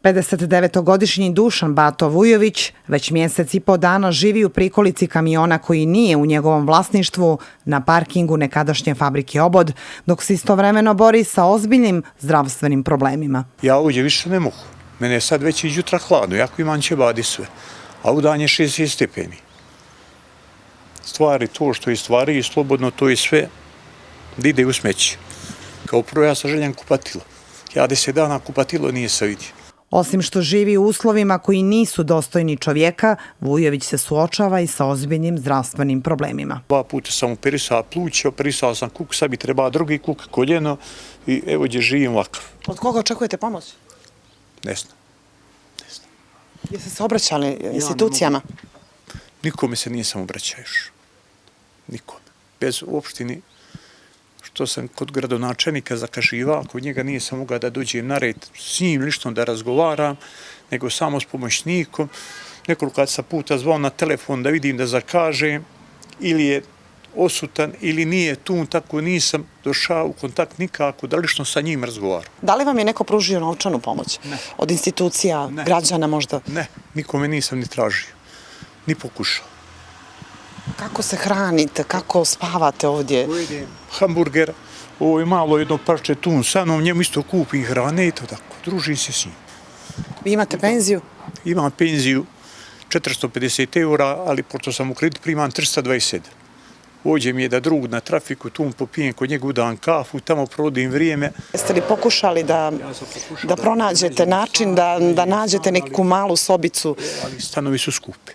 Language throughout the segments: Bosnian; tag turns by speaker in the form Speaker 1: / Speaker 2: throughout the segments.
Speaker 1: 59-godišnji Dušan Bato Vujović već mjesec i po dana živi u prikolici kamiona koji nije u njegovom vlasništvu na parkingu nekadašnje fabrike Obod, dok se istovremeno bori sa ozbiljnim zdravstvenim problemima.
Speaker 2: Ja ovdje više ne mogu. Mene je sad već iz jutra hladno, jako imam ćebadi sve. A u dan je 60 stepeni. Stvari to što je stvari i slobodno to je sve da ide u smeće. Kao prvo ja sam željan kupatilo. Ja 10 dana kupatilo nije se vidio.
Speaker 1: Osim što živi u uslovima koji nisu dostojni čovjeka, Vujović se suočava i sa ozbiljnim zdravstvenim problemima.
Speaker 2: 2 puta sam operisao pluća, operisao sam kuk, sad bi treba drugi kuk, koljeno i evo gdje živim ovakav.
Speaker 3: Od koga očekujete pomoć?
Speaker 2: Ne znam.
Speaker 3: Jeste se obraćali institucijama?
Speaker 2: Nikome se nisam obraćao još. Nikome. Bez uopštini što sam kod gradonačelnika zakaživao, kod njega nisam mogao da dođem na red s njim lično da razgovaram, nego samo s pomoćnikom. Nekoliko sam puta zvao na telefon da vidim da zakažem, ili je osutan ili nije tu, tako nisam došao u kontakt nikako, da lično sa njim razgovaram.
Speaker 3: Da li vam je neko pružio novčanu pomoć?
Speaker 2: Ne.
Speaker 3: Od institucija, građana možda?
Speaker 2: Ne, nikome nisam ni tražio, ni pokušao.
Speaker 3: Kako se hranite, kako spavate ovdje?
Speaker 2: Pojedem hamburger, ovo je malo jedno parče tun sa mnom, njemu isto kupim hrane i to tako, družim se s njim.
Speaker 3: Vi imate penziju?
Speaker 2: Imam penziju 450 eura, ali pošto sam u kredit primam 327. Ovdje mi je da drug na trafiku, tu popijem kod njega, udam kafu, tamo provodim vrijeme.
Speaker 3: Jeste li pokušali da pronađete način, da nađete neku malu sobicu?
Speaker 2: Ali stanovi su skupi.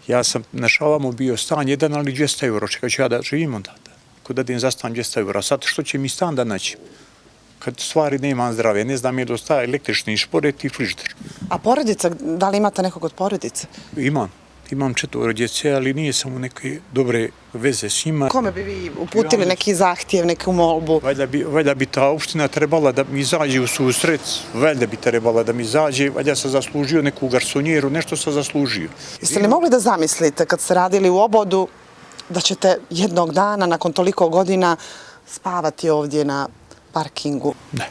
Speaker 2: Ja sam našavamo bio stan jedan, ali 200 euro. Čekaj ću ja da živim onda. Kod dadim za stan 200 euro. Sad što će mi stan da naći? Kad stvari nemam zdrave, ne znam je dostaje električni šporet i frižider.
Speaker 3: A porodica, da li imate nekog od porodice?
Speaker 2: Imam 4 djece, ali nije samo neke dobre veze s njima.
Speaker 3: Kome bi vi uputili neki zahtjev, neku molbu?
Speaker 2: Valjda bi ta opština trebala da mi izađe u susret, valjda bi trebala da mi izađe, valjda sam zaslužio neku garsonjeru, nešto sam zaslužio.
Speaker 3: Jeste li mogli da zamislite kad ste radili u Obodu da ćete jednog dana, nakon toliko godina, spavati ovdje na parkingu?
Speaker 2: Ne.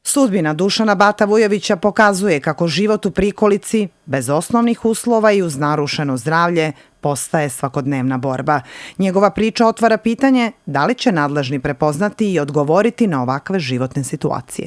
Speaker 1: Sudbina Dušana Bata Vujovića pokazuje kako život u prikolici, bez osnovnih uslova i uz narušeno zdravlje, postaje svakodnevna borba. Njegova priča otvara pitanje da li će nadležni prepoznati i odgovoriti na ovakve životne situacije.